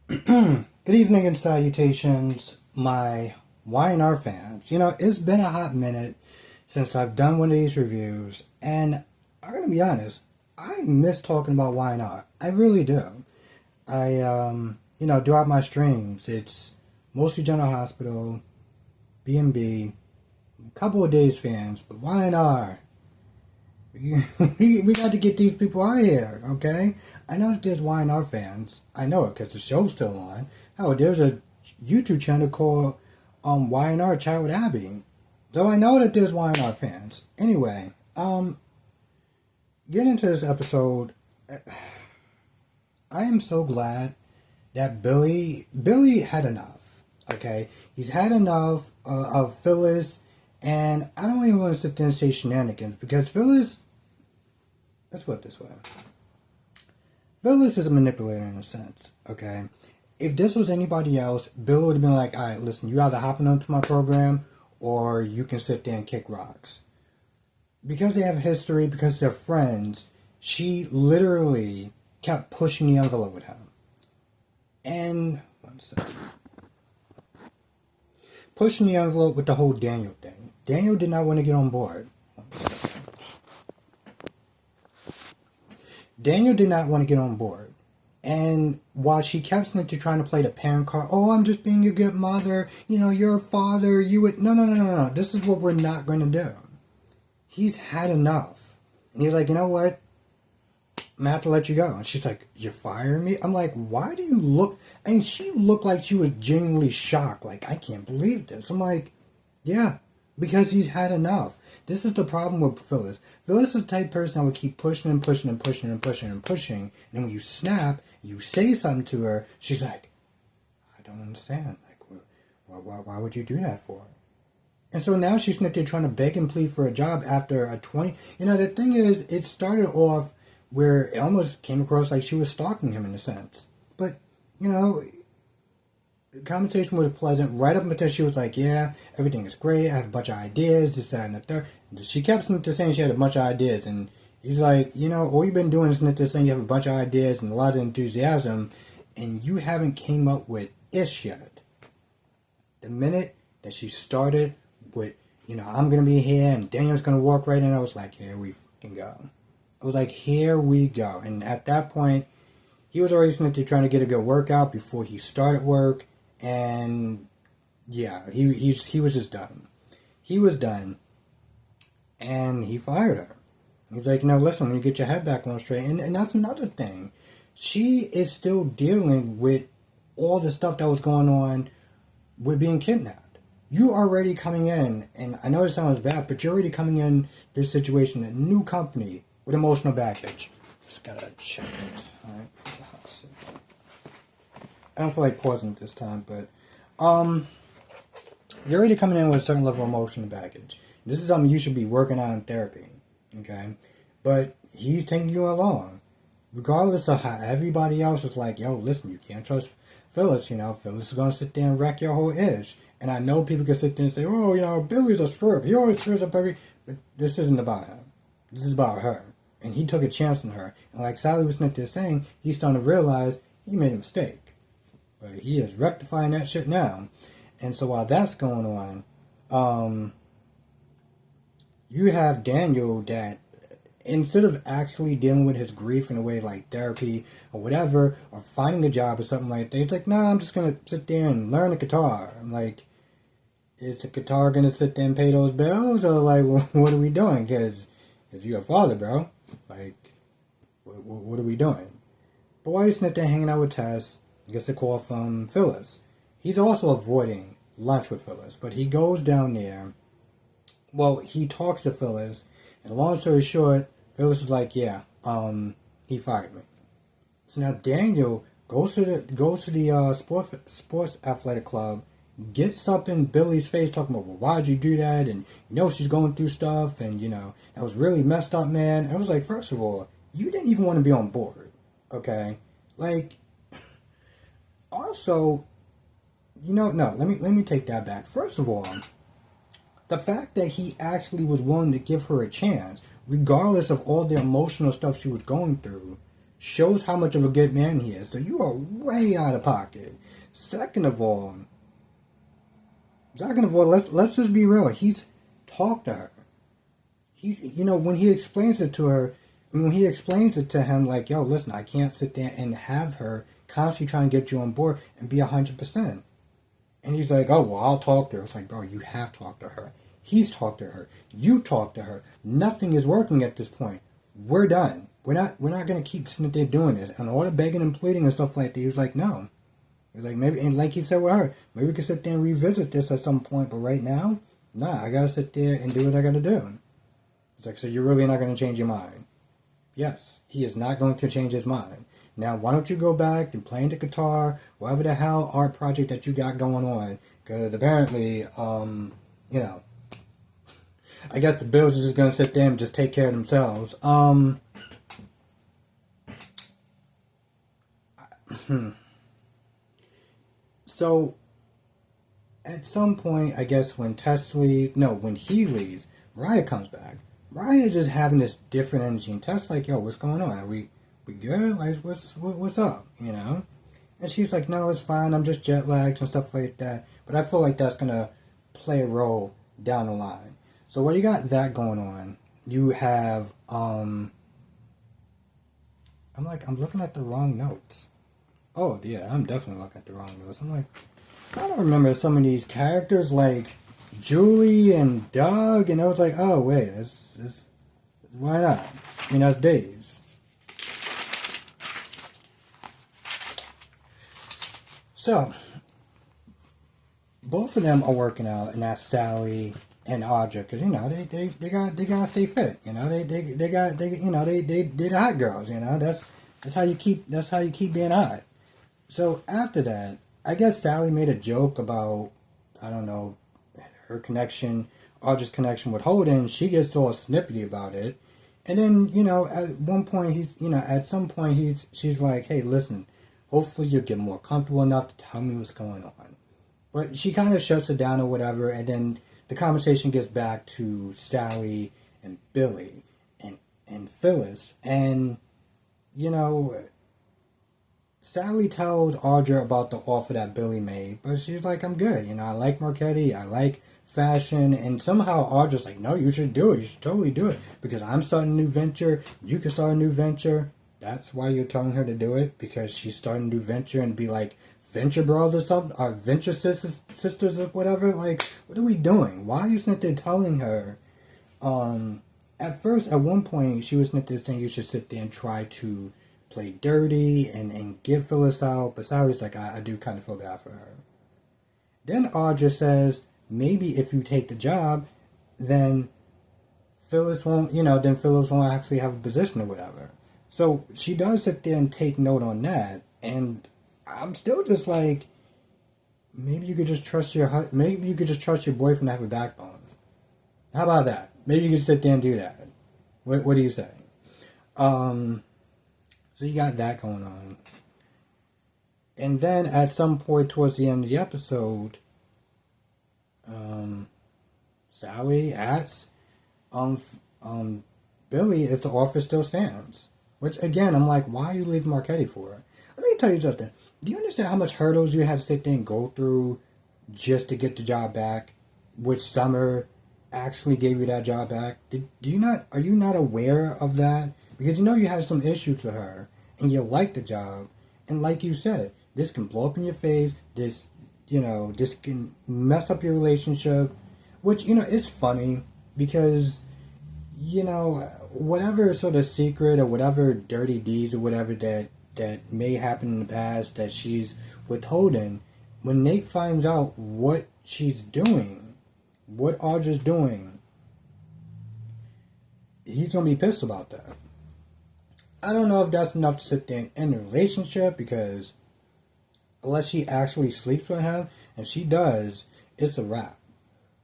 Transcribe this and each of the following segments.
Good evening and salutations, my Y&R fans. It's been a hot minute since I've done one of these reviews, and I'm gonna be honest, I miss talking about Y&R. I really do. Throughout my streams, it's mostly General Hospital, B&B, a couple of Days fans, but Y&R. We got to get these people out here, okay? I know that there's Y&R fans. I know it because the show's still on. Oh, there's a YouTube channel called Y&R Chat with Abby. So I know that there's Y&R fans. Anyway, getting into this episode, I am so glad that Billy had enough, okay? He's had enough of Phyllis, and I don't even want to sit there and say shenanigans, because Phyllis, let's put it this way. Phyllis is a manipulator in a sense, okay? If this was anybody else, Bill would have been like, alright, listen, you either hopping onto my program, or you can sit there and kick rocks. Because they have history, because they're friends, she literally kept pushing the envelope with him. And, one second. Pushing the envelope with the whole Daniel thing. Daniel did not want to get on board. Daniel did not want to get on board. And while she kept trying to play the parent card, oh, I'm just being a good mother, you're a father, you would, no, this is what we're not going to do. He's had enough. And he's like, you know what? I'm going to have to let you go. And she's like, you're firing me? I'm like, why do you look, and she looked like she was genuinely shocked, like, I can't believe this. I'm like, yeah, because he's had enough. This is the problem with Phyllis. Phyllis is the type of person that would keep pushing and pushing and pushing and pushing and pushing. And then when you snap, you say something to her, she's like, I don't understand. Like, why would you do that for? And so now she's not there trying to beg and plead for a job after a 20. The thing is, it started off where it almost came across like she was stalking him in a sense. But, the conversation was pleasant right up until she was like, yeah, everything is great, I have a bunch of ideas, this, that, and the third. She kept saying she had a bunch of ideas, and he's like, all you've been doing is saying you have a bunch of ideas and a lot of enthusiasm, and you haven't came up with ish yet. The minute that she started with, I'm going to be here, and Daniel's going to walk right in, I was like, here we fucking go. I was like, here we go. And at that point, he was already trying to get a good workout before he started work. And yeah, he was just done. He was done. And he fired her. He's like, listen, when you get your head back on straight. And that's another thing. She is still dealing with all the stuff that was going on with being kidnapped. You already coming in, and I know it sounds bad, but you're already coming in this situation, a new company with emotional baggage. Just gotta check it. Alright, for the house. I don't feel like pausing this time, but you're already coming in with a certain level of emotional baggage. This is something you should be working on in therapy, okay? But he's taking you along, regardless of how everybody else is like, yo, listen, you can't trust Phyllis. Phyllis is gonna sit there and wreck your whole ish. And I know people can sit there and say, oh, Billy's a screw up. He always screws up every. But this isn't about him. This is about her. And he took a chance on her. And like Sally was there saying, he's starting to realize he made a mistake. But he is rectifying that shit now. And so while that's going on, you have Daniel that, instead of actually dealing with his grief in a way like therapy or whatever, or finding a job or something like that, he's like, nah, I'm just going to sit there and learn the guitar. I'm like, is the guitar going to sit there and pay those bills? Or like, what are we doing? Because you're a father, bro. Like, what are we doing? But while he's sitting there hanging out with Tess, he gets a call from Phyllis. He's also avoiding lunch with Phyllis, but he goes down there. Well, he talks to Phyllis, and long story short, Phyllis is like, yeah, he fired me. So now Daniel goes to the sports athletic club, gets up in Billy's face talking about, well, why'd you do that? And she's going through stuff, and that was really messed up, man. And I was like, first of all, you didn't even want to be on board, okay? Like, also, no, let me take that back. First of all, the fact that he actually was willing to give her a chance, regardless of all the emotional stuff she was going through, shows how much of a good man he is. So you are way out of pocket. Second of all, let's just be real. He's talked to her. He's, when he explains it to her, when he explains it to him, like, yo, listen, I can't sit there and have her constantly trying to get you on board and be 100%. And he's like, oh, well, I'll talk to her. It's like, bro, you have talked to her. He's talked to her. You talked to her. Nothing is working at this point. We're done. We're not gonna keep sitting there doing this. And all the begging and pleading and stuff like that. He was like, no. He was like, maybe, and like he said with her, maybe we can sit there and revisit this at some point. But right now, nah, I gotta sit there and do what I gotta do. It's like, so you're really not gonna change your mind? Yes, he is not going to change his mind. Now, why don't you go back and play the guitar, whatever the hell art project that you got going on? Because apparently, I guess the Bills are just going to sit there and just take care of themselves. So, at some point, I guess when when he leaves, Mariah comes back. Mariah just having this different energy, and Tess like, yo, what's going on? Are we good? Like, what's up? And she's like, no, it's fine. I'm just jet lagged and stuff like that. But I feel like that's gonna play a role down the line. So while you got that going on, you have I'm looking at the wrong notes. Oh yeah, I'm definitely looking at the wrong notes. I'm like, I don't remember some of these characters like Julie and Doug, and I was like, oh wait, it's why not? I mean, that's Days. So, both of them are working out, and that's Sally and Audra, because they gotta stay fit. They the hot girls. That's how you keep being hot. So after that, I guess Sally made a joke about, I don't know, her connection, Audra's connection with Holden. She gets all snippety about it, and then at some point she's like, hey, listen. Hopefully you'll get more comfortable enough to tell me what's going on. But she kind of shuts it down or whatever, and then the conversation gets back to Sally and Billy and Phyllis. And, Sally tells Audra about the offer that Billy made, but she's like, I'm good. I like Marquetti, I like fashion, and somehow Audra's like, no, you should do it. You should totally do it, because I'm starting a new venture. You can start a new venture. That's why you're telling her to do it, because she's starting a new venture and be like Venture Bros or something, or Venture Sisters or whatever. Like, what are we doing? Why are you sitting there telling her? At one point, she was sitting there saying you should sit there and try to play dirty and get Phyllis out, but Sally's like, I do kind of feel bad for her. Then Audra says, maybe if you take the job, then Phyllis won't actually have a position or whatever. So she does sit there and take note on that, and I'm still just like, maybe you could just trust your boyfriend to have a backbone. How about that? Maybe you could sit there and do that. What do you say? So you got that going on, and then at some point towards the end of the episode, Sally asks, Billy, is the offer still stands? Which, again, I'm like, why are you leaving Marquetti for? Let me tell you something. Do you understand how much hurdles you have to sit there and go through just to get the job back? Which Summer actually gave you that job back? Are you not aware of that? Because you have some issues with her, and you like the job, and like you said, this can blow up in your face, this can mess up your relationship, which, it's funny, because whatever sort of secret or whatever dirty deeds or whatever that may happen in the past that she's withholding, when Nate finds out what she's doing, what Audra's doing, he's going to be pissed about that. I don't know if that's enough to sit there and end the relationship, because unless she actually sleeps with him, and she does, it's a wrap.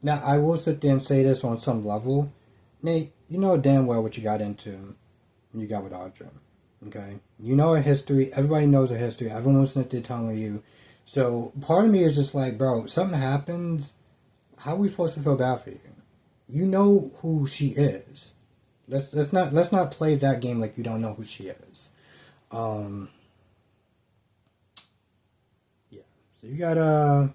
Now, I will sit there and say this on some level. Nate, you know damn well what you got into when you got with Audra. Okay? You know her history. Everybody knows her history. Everyone's sitting there telling you. So, part of me is just like, bro, something happens. How are we supposed to feel bad for you? You know who she is. Let's not play that game like you don't know who she is. Um, yeah. So you gotta.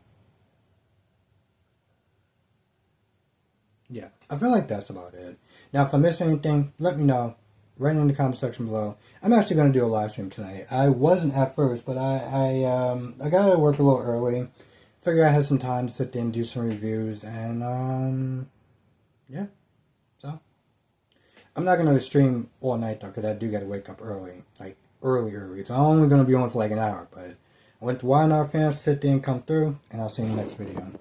Yeah, I feel like that's about it. Now, if I miss anything, let me know. Right in the comment section below. I'm actually gonna do a live stream tonight. I wasn't at first, but I got to work a little early. Figure I had some time to sit there and do some reviews, and yeah. So I'm not gonna stream all night though, because I do got to wake up early, like early. So I'm only gonna be on for like an hour, but I went to YNR fans, sit there and come through, and I'll see you in the next video.